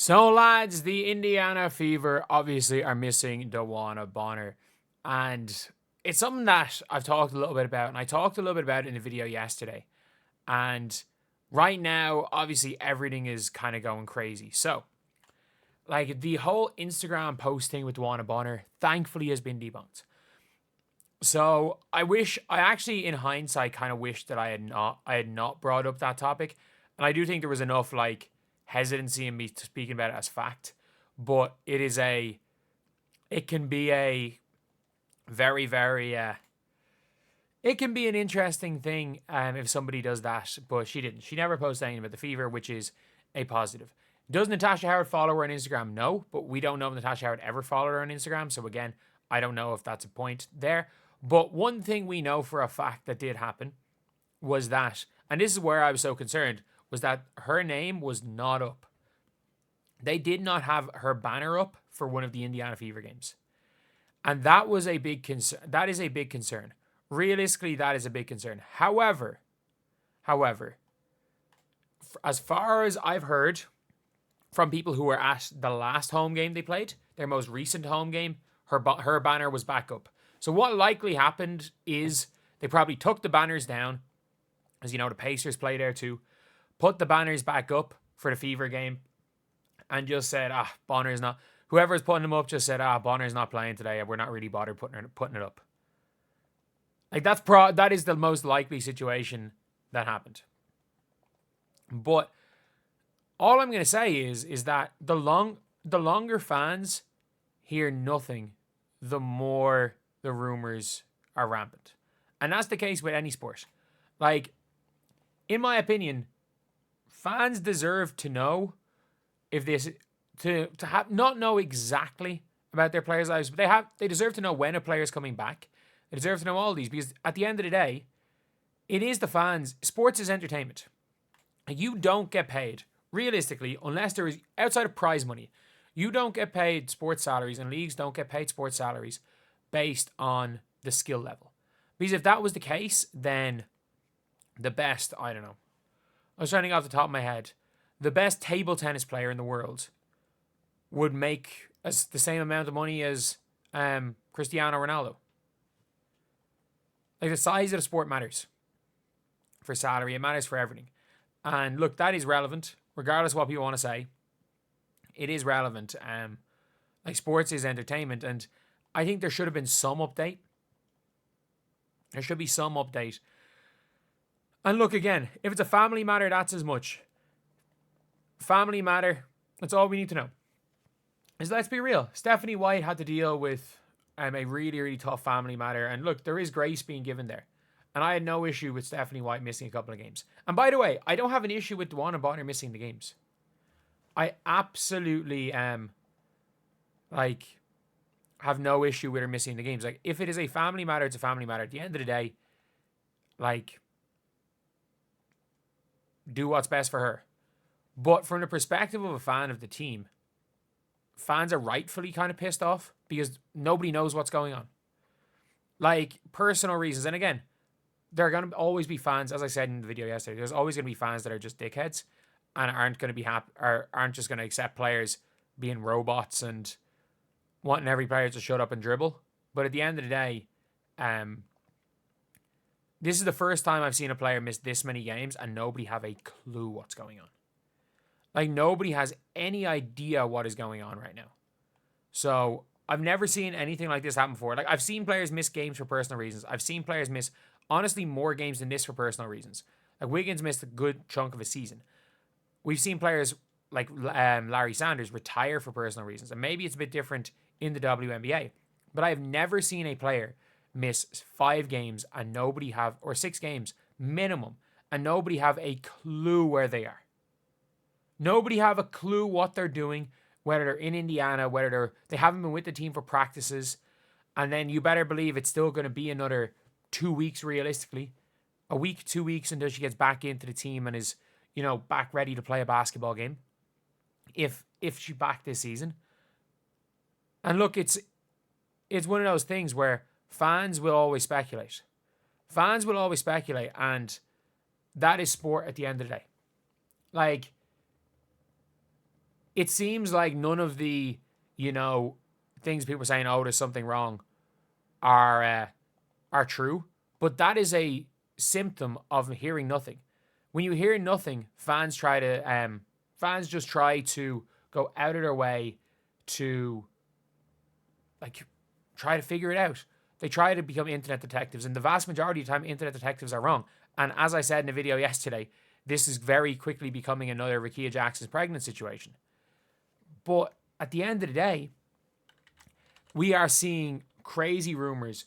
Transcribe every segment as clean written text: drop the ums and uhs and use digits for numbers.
So, lads, the Indiana Fever obviously are missing Dewanna Bonner. And it's something that I've talked a little bit about. And I talked a little bit about it in the video yesterday. And right now, obviously, everything is kind of going crazy. So, like, the whole Instagram posting with Dewanna Bonner, thankfully, has been debunked. So, I actually, in hindsight, kind of wish that I had not brought up that topic. And I do think there was enough, like, hesitancy in me speaking about it as fact, but it can be a very, very, it can be an interesting thing if somebody does that, but she didn't. She never posted anything about the Fever, which is a positive. Does Natasha Howard follow her on Instagram? No, but we don't know if Natasha Howard ever followed her on Instagram, so again, I don't know if that's a point there. But one thing we know for a fact that did happen was that, and this is where I was so concerned, was that her name was not up. They did not have her banner up for one of the Indiana Fever games. And that was a big concern. That is a big concern. Realistically, that is a big concern. However, as far as I've heard from people who were at the last home game they played, their most recent home game, her banner was back up. So what likely happened is they probably took the banners down, as you know, the Pacers play there too, put the banners back up for the Fever game, and just said, Bonner's not. Whoever's putting them up just said, Bonner's not playing today. We're not really bothered putting it up. Like that is the most likely situation that happened. But all I'm gonna say is that the longer fans hear nothing, the more the rumors are rampant, and that's the case with any sport. Like, in my opinion, fans deserve to know if this to have not know exactly about their players' lives, but they deserve to know when a player is coming back. They deserve to know all these, because at the end of the day, it is the fans. Sports is entertainment. You don't get paid realistically unless there is, outside of prize money, you don't get paid sports salaries, and leagues don't get paid sports salaries based on the skill level. Because if that was the case, then the best, I don't know, I was trying to think off the top of my head, the best table tennis player in the world would make the same amount of money as Cristiano Ronaldo. Like, the size of the sport matters for salary. It matters for everything. And look, that is relevant, regardless of what people want to say. It is relevant. Like, sports is entertainment, and I think there should have been some update. There should be some update. And look, again, if it's a family matter, that's as much. Family matter, that's all we need to know. Is, let's be real, Stephanie White had to deal with a really, really tough family matter. And look, there is grace being given there. And I had no issue with Stephanie White missing a couple of games. And by the way, I don't have an issue with Dewanna Bonner missing the games. I absolutely have no issue with her missing the games. Like, if it is a family matter, it's a family matter. At the end of the day, like, do what's best for her. But from the perspective of a fan of the team, fans are rightfully kind of pissed off because nobody knows what's going on. Like, personal reasons. And again, there are going to always be fans, as I said in the video yesterday, there's always going to be fans that are just dickheads and aren't going to be happy, or aren't just going to accept players being robots and wanting every player to shut up and dribble. But at the end of the day, this is the first time I've seen a player miss this many games and nobody have a clue what's going on. Like, nobody has any idea what is going on right now. So I've never seen anything like this happen before. Like, I've seen players miss games for personal reasons. I've seen players miss, honestly, more games than this for personal reasons. Like, Wiggins missed a good chunk of a season. We've seen players like Larry Sanders retire for personal reasons. And maybe it's a bit different in the WNBA. But I've never seen a player miss 5 games and nobody have, or 6 games minimum, and nobody have a clue where they are. Nobody have a clue what they're doing, whether they're in Indiana, whether they haven't been with the team for practices. And then you better believe it's still going to be another 2 weeks realistically. A week, 2 weeks until she gets back into the team and is, back ready to play a basketball game. If she's back this season. And look, it's one of those things where fans will always speculate. Fans will always speculate, and that is sport at the end of the day. Like, it seems like none of the, things people are saying, oh, there's something wrong, are true. But that is a symptom of hearing nothing. When you hear nothing, fans just try to go out of their way to try to figure it out. They try to become internet detectives, and the vast majority of the time, internet detectives are wrong. And as I said in the video yesterday, this is very quickly becoming another Rickea Jackson's pregnant situation. But at the end of the day, we are seeing crazy rumors.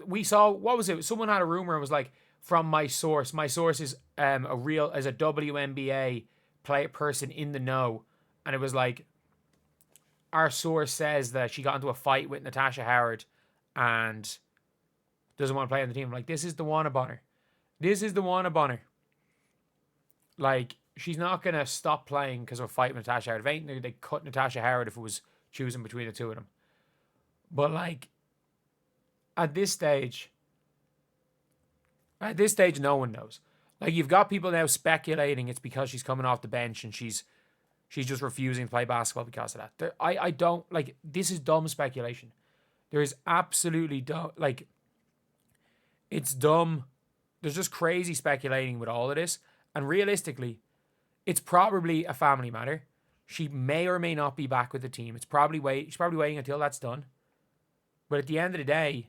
We saw, what was it? Someone had a rumor and was like, from my source. My source is a WNBA person in the know, and it was like, our source says that she got into a fight with Natasha Howard and doesn't want to play on the team. I'm like, this is Dewanna Bonner. This is Dewanna Bonner. Like, she's not going to stop playing because of a fight with Natasha Howard. If ain't, they cut Natasha Howard if it was choosing between the two of them. But, like, at this stage, no one knows. Like, you've got people now speculating it's because she's coming off the bench and she's just refusing to play basketball because of that. I don't, like, this is dumb speculation. There is absolutely dumb, like, it's dumb. There's just crazy speculating with all of this. And realistically, it's probably a family matter. She may or may not be back with the team. She's probably waiting until that's done. But at the end of the day,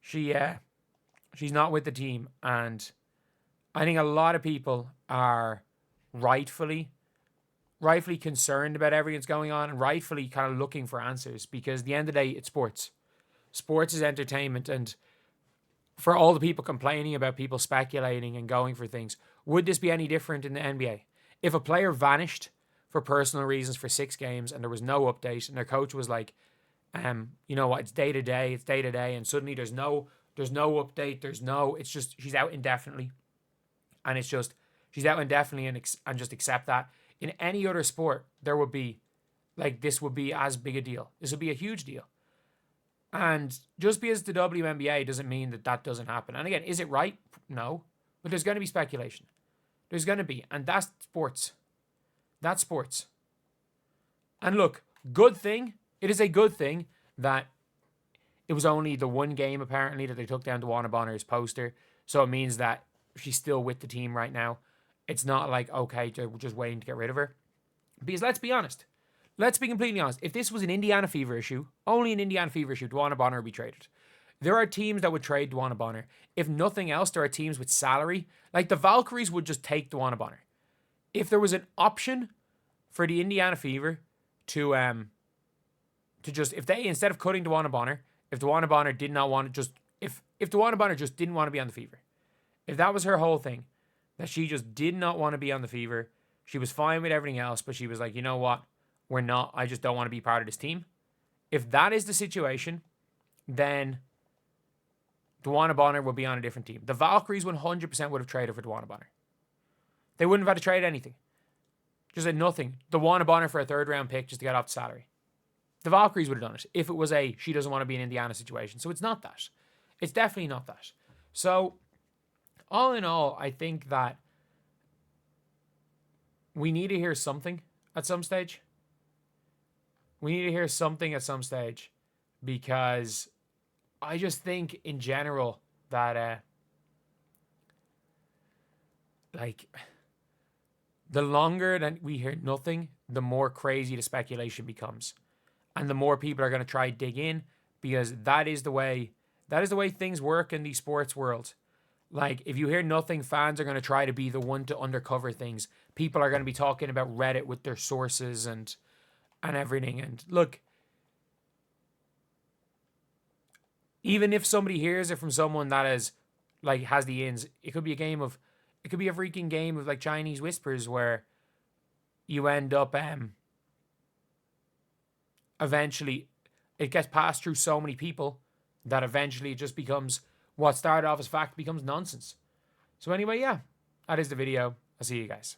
she's not with the team, and I think a lot of people are rightfully concerned about everything that's going on and rightfully kind of looking for answers, because at the end of the day, it's sports. Sports is entertainment, and for all the people complaining about people speculating and going for things, would this be any different in the NBA? If a player vanished for personal reasons for 6 games and there was no update and their coach was like, you know what, it's day to day, and suddenly there's no update, it's just she's out indefinitely, and it's just she's out indefinitely, and just accept that. In any other sport, there would be, like, this would be as big a deal. This would be a huge deal. And just because the WNBA doesn't mean that doesn't happen. And again, is it right? No. But there's going to be speculation. There's going to be. And that's sports. That's sports. And look, good thing. It is a good thing that it was only the one game, apparently, that they took down Dewanna Bonner's poster. So it means that she's still with the team right now. It's not like, okay, we're just waiting to get rid of her. Because let's be honest. Let's be completely honest. If this was an Indiana Fever issue, only an Indiana Fever issue, Dewanna Bonner would be traded. There are teams that would trade Dewanna Bonner. If nothing else, there are teams with salary. Like the Valkyries would just take Dewanna Bonner. If there was an option for the Indiana Fever to just, if they, instead of cutting Dewanna Bonner, if Dewanna Bonner did not want to just, if Dewanna Bonner just didn't want to be on the Fever, if that was her whole thing, that she just did not want to be on the Fever, she was fine with everything else, but she was like, you know what? We're not, I just don't want to be part of this team. If that is the situation, then Dewanna Bonner will be on a different team. The Valkyries 100% would have traded for Dewanna Bonner. They wouldn't have had to trade anything. Just had nothing. Dewanna Bonner for a 3rd round pick just to get off the salary. The Valkyries would have done it if it was a she doesn't want to be in Indiana situation. So it's not that. It's definitely not that. So all in all, I think that we need to hear something at some stage. We need to hear something at some stage, because I just think in general that like the longer that we hear nothing, the more crazy the speculation becomes, and the more people are going to try to dig in, because that is the way things work in the sports world. Like, if you hear nothing, fans are going to try to be the one to undercover things. People are going to be talking about Reddit with their sources and everything. And look, even if somebody hears it from someone that has the ins, it could be a freaking game of like Chinese whispers, where you end up eventually it gets passed through so many people that eventually it just becomes, what started off as fact becomes nonsense. So anyway, yeah, that is the video. I'll see you guys.